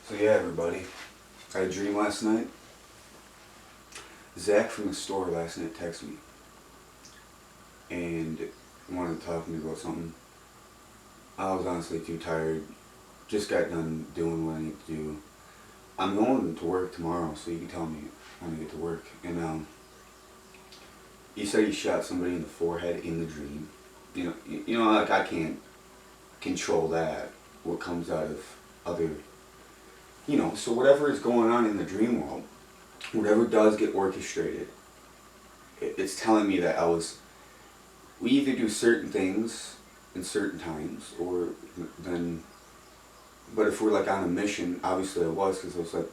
So yeah, everybody, I had a dream last night. Zach from the store last night texted me and wanted to talk to me about something. I was honestly too tired. Just got done doing what I need to do. I'm going to work tomorrow, so you can tell me when I get to work. And he said he shot somebody in the forehead in the dream. Like I can't control that. What comes out of other, so whatever is going on in the dream world, whatever does get orchestrated, it's telling me that we either do certain things in certain times, but if we're like on a mission, obviously I was, because I was like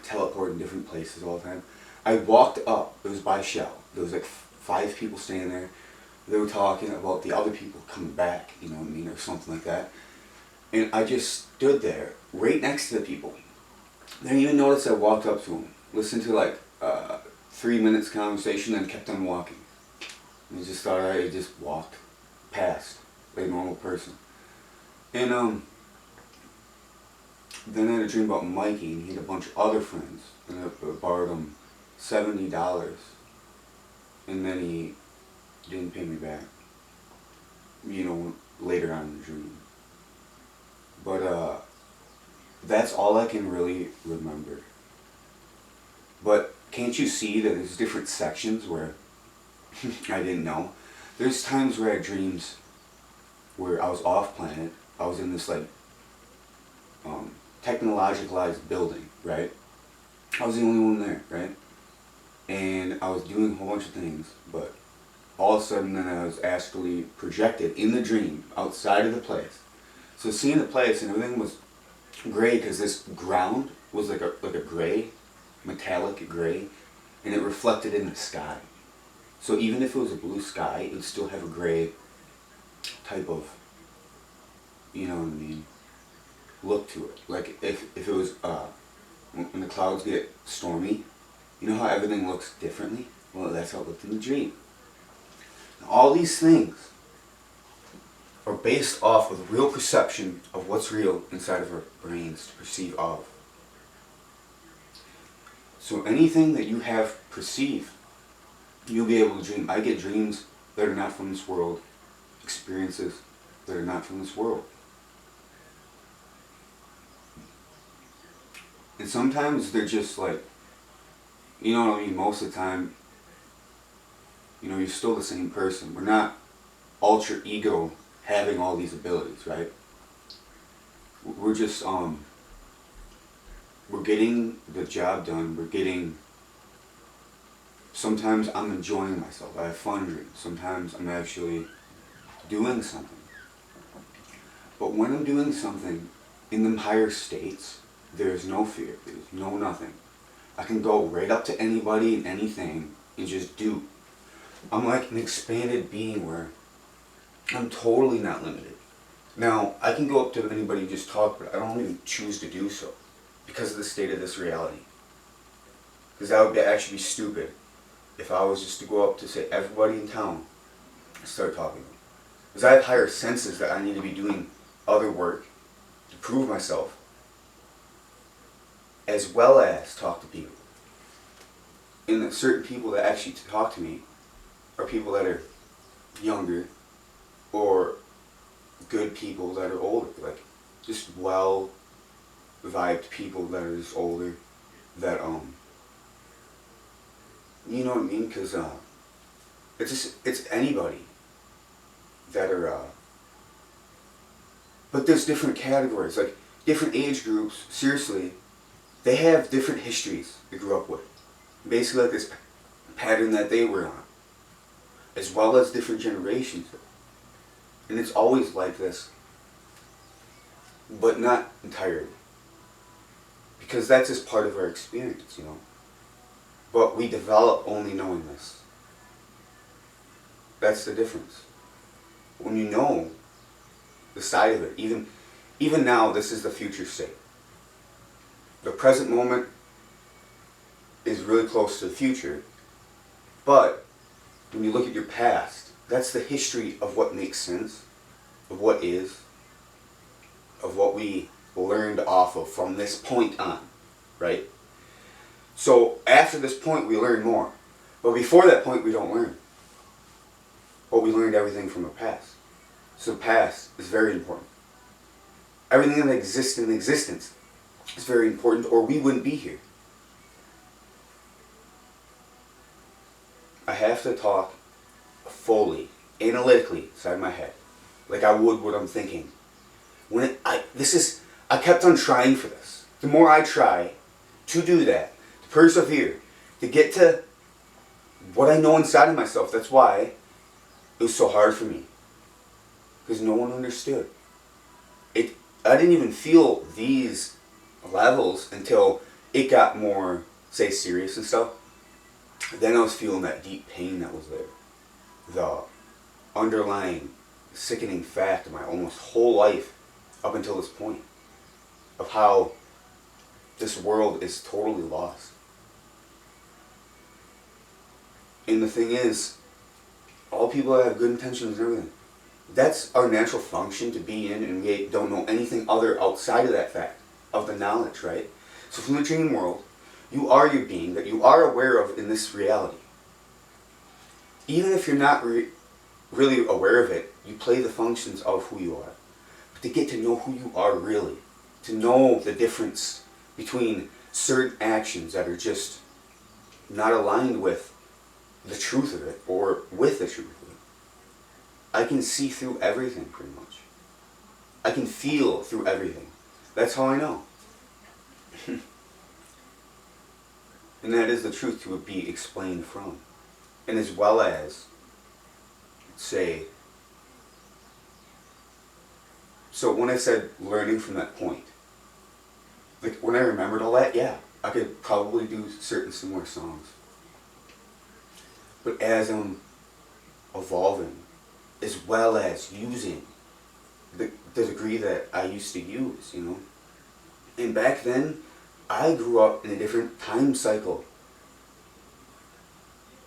teleporting different places all the time. I walked up, it was by Shell, there was like 5 people standing there, they were talking about the other people coming back, you know what I mean, or something like that. And I just stood there, right next to the people. They didn't even notice I walked up to them, listened to like 3 minutes conversation, and kept on walking. And I just thought I just walked past like a normal person. And then I had a dream about Mikey, and he had a bunch of other friends, and I borrowed him $70, and then he didn't pay me back, later on in the dream. But that's all I can really remember. But can't you see that there's different sections where I didn't know? There's times where I had dreams where I was off planet. I was in this like technologicalized building, right? I was the only one there, right? And I was doing a whole bunch of things, but all of a sudden then I was astrally projected in the dream outside of the place. So seeing the place and everything was gray, because this ground was like a gray, metallic gray, and it reflected in the sky. So even if it was a blue sky, it would still have a gray type of, you know what I mean, look to it. Like if it was, when the clouds get stormy, you know how everything looks differently? Well, that's how it looked in the dream. Now, all these things are based off of the real perception of what's real inside of our brains to perceive of. So anything that you have perceived, you'll be able to dream. I get dreams that are not from this world, experiences that are not from this world. And sometimes they're just like, you know what I mean, most of the time, you're still the same person. We're not ultra ego having all these abilities, right? We're just, we're getting the job done. Sometimes I'm enjoying myself. I have fun dreams. Sometimes I'm actually doing something. But when I'm doing something in the higher states, there's no fear. There's no nothing. I can go right up to anybody and anything and just do. I'm like an expanded being where I'm totally not limited. Now, I can go up to anybody and just talk, but I don't even choose to do so because of the state of this reality. Because that would actually be stupid if I was just to go up to, say, everybody in town and start talking to them. Because I have higher senses that I need to be doing other work to prove myself, as well as talk to people. And that certain people that actually talk to me are people that are younger, or good people that are older, like just well-vibed people that are just older, that you know what I mean? Because it's anybody that are, but there's different categories, like different age groups. Seriously, they have different histories they grew up with, basically like this pattern that they were on, as well as different generations. And it's always like this, but not entirely, because that's just part of our experience, But we develop only knowing this. That's the difference. When you know the side of it, even now, this is the future state. The present moment is really close to the future, but when you look at your past, that's the history of what makes sense, of what is, of what we learned off of from this point on, right? So after this point, we learn more. But before that point, we don't learn. But we learned everything from the past. So the past is very important. Everything that exists in existence is very important, or we wouldn't be here. I have to talk fully, analytically, inside my head, like I would what I'm thinking. I kept on trying for this. The more I try to do that, to persevere, to get to what I know inside of myself, that's why it was so hard for me. Because no one understood. I didn't even feel these levels until it got more, say, serious and stuff. Then I was feeling that deep pain that was there. The underlying sickening fact of my almost whole life up until this point. Of how this world is totally lost. And the thing is, all people that have good intentions and everything, that's our natural function to be in, and we don't know anything other outside of that fact, of the knowledge, right? So from the dream world, you are your being that you are aware of in this reality. Even if you're not really aware of it, you play the functions of who you are. But to get to know who you are really, to know the difference between certain actions that are just not aligned with the truth of it, or with the truth of it. I can see through everything, pretty much. I can feel through everything. That's how I know. And that is the truth to be explained from. And as well as, say, so when I said learning from that point, like when I remembered all that, yeah, I could probably do certain similar songs. But as I'm evolving, as well as using the degree that I used to use, you know. And back then, I grew up in a different time cycle.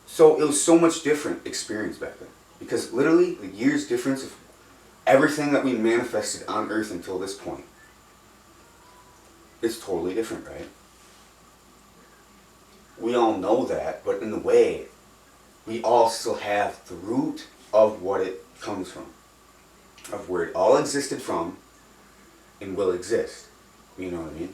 So it was so much different experience back then. Because literally, the years difference of everything that we manifested on Earth until this point, it's totally different, right? We all know that, but in a way, we all still have the root of what it comes from, of where it all existed from and will exist. You know what I mean?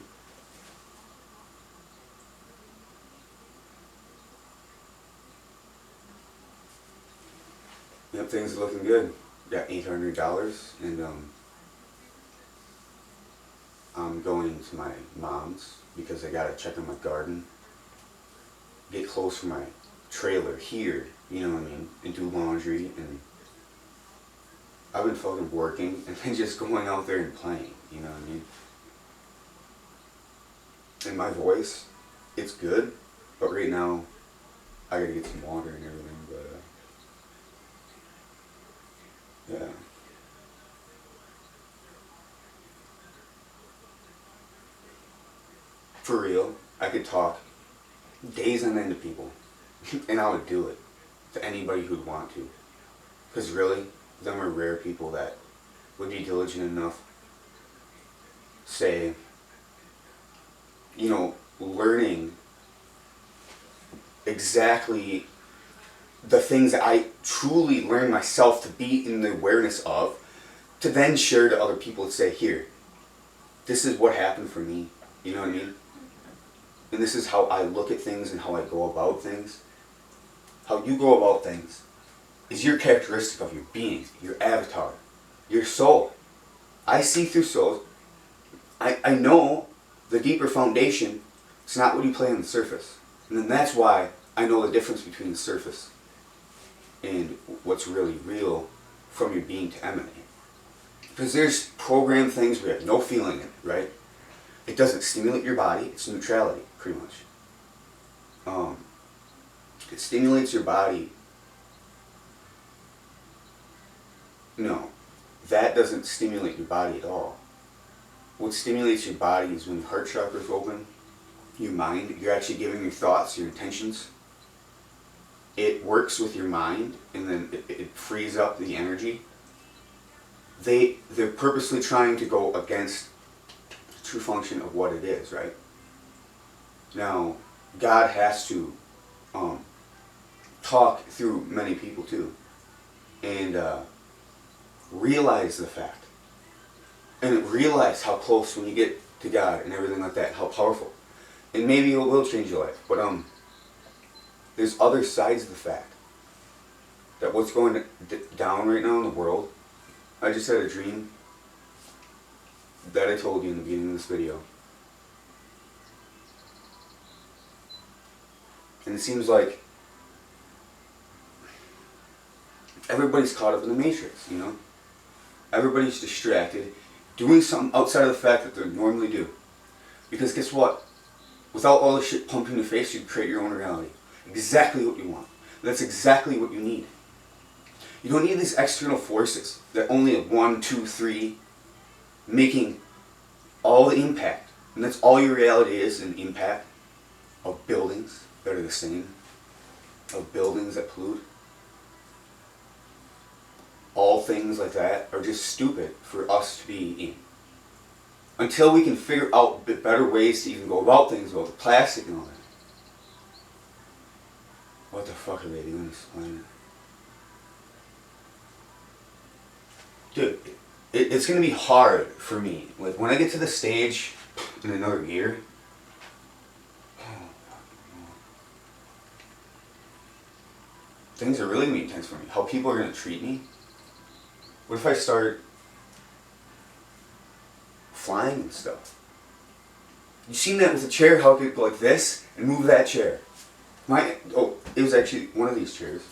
Yep, things are looking good. Got $800, and I'm going to my mom's because I gotta check on my garden, get clothes for my trailer here, you know what I mean, and do laundry, and I've been fucking working and then just going out there and playing, you know what I mean? And my voice, it's good, but right now I gotta get some water and everything, but yeah. For real, I could talk days on end to people, and I would do it to anybody who'd want to. Because really, them are rare people that would be diligent enough, say, you know, learning exactly the things that I truly learned myself to be in the awareness of, to then share to other people and say, here, this is what happened for me, you know what I mean? And this is how I look at things and how I go about things. How you go about things is your characteristic of your being, your avatar, your soul. I see through souls. I know the deeper foundation. It's not what you play on the surface. And then that's why I know the difference between the surface and what's really real from your being to emanate. Because there's programmed things where you have no feeling in it, right? It doesn't stimulate your body. It's neutrality, pretty much. It stimulates your body. No, that doesn't stimulate your body at all. What stimulates your body is when your heart chakra is open, your mind, you're actually giving your thoughts, your intentions. It works with your mind, and then it frees up the energy. They're purposely trying to go against true function of what it is, right? Now, God has to talk through many people too, and realize the fact, and realize how close when you get to God and everything like that, how powerful, and maybe it will change your life. But there's other sides of the fact that what's going down right now in the world. I just had a dream that I told you in the beginning of this video. And it seems like everybody's caught up in the matrix, you know? Everybody's distracted, doing something outside of the fact that they normally do. Because guess what? Without all the shit pumped in your face, you can create your own reality. Exactly what you want. That's exactly what you need. You don't need these external forces that only have 1, 2, 3 making all the impact. And that's all your reality is, an impact of buildings that are the same, of buildings that pollute. All things like that are just stupid for us to be in. Until we can figure out better ways to even go about things, about the plastic and all that. What the fuck are they doing this planet? Dude, it's going to be hard for me. Like, when I get to the stage in another year, things are really going to be intense for me. How people are going to treat me. What if I start flying and stuff? You seen that with a chair, how it could go like this and move that chair? It was actually one of these chairs.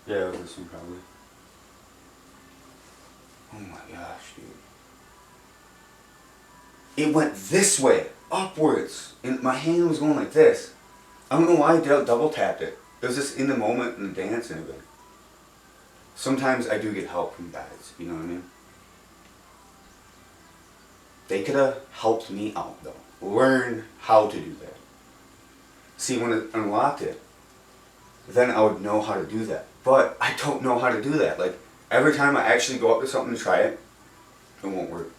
Yeah, it was this one probably. Oh my gosh, dude. It went this way, upwards, and my hand was going like this. I don't know why I double tapped it. It was just in the moment in the dance and everything. Sometimes I do get help from guys, you know what I mean? They could have helped me out though. Learn how to do that. See, when it unlocked it, then I would know how to do that. But I don't know how to do that. Like, every time I actually go up to something to try it, it won't work.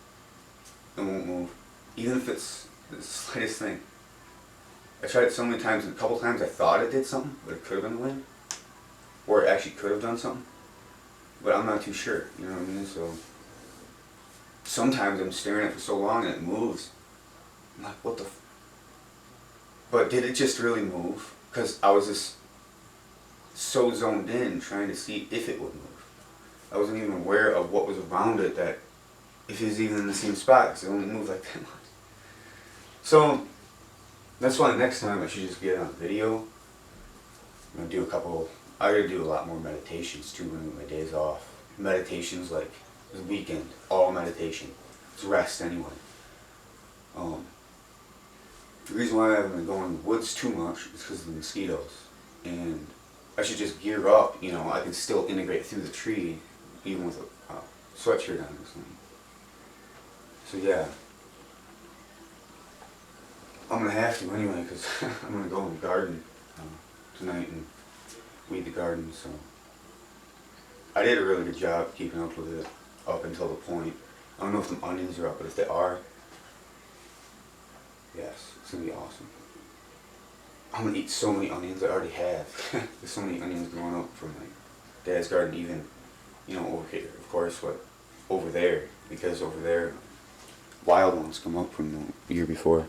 It won't move. Even if it's the slightest thing. I tried it so many times, and a couple times I thought it did something, but it could have been the wind. Or it actually could have done something. But I'm not too sure, you know what I mean? So, sometimes I'm staring at it for so long and it moves. I'm like, what the f... But did it just really move? Because I was just so zoned in trying to see if it would move. I wasn't even aware of what was around it, that if it was even in the same spot, because it only moved like that much. So, that's why next time I should just get on video. I'm going to do I gotta do a lot more meditations too when my days off. Meditations like the weekend, all meditation. It's rest anyway. The reason why I haven't been going in the woods too much is because of the mosquitoes. And I should just gear up, you know, I can still integrate through the tree, even with a sweatshirt on or something. So yeah. I'm going to have to anyway, because I'm going to go in the garden tonight and weed the garden, so. I did a really good job keeping up with it up until the point. I don't know if the onions are up, but if they are, yes, it's going to be awesome. I'm going to eat so many onions, I already have. There's so many onions growing up from my dad's garden, even, you know, over here, of course, but over there, because over there, wild ones come up from the year before.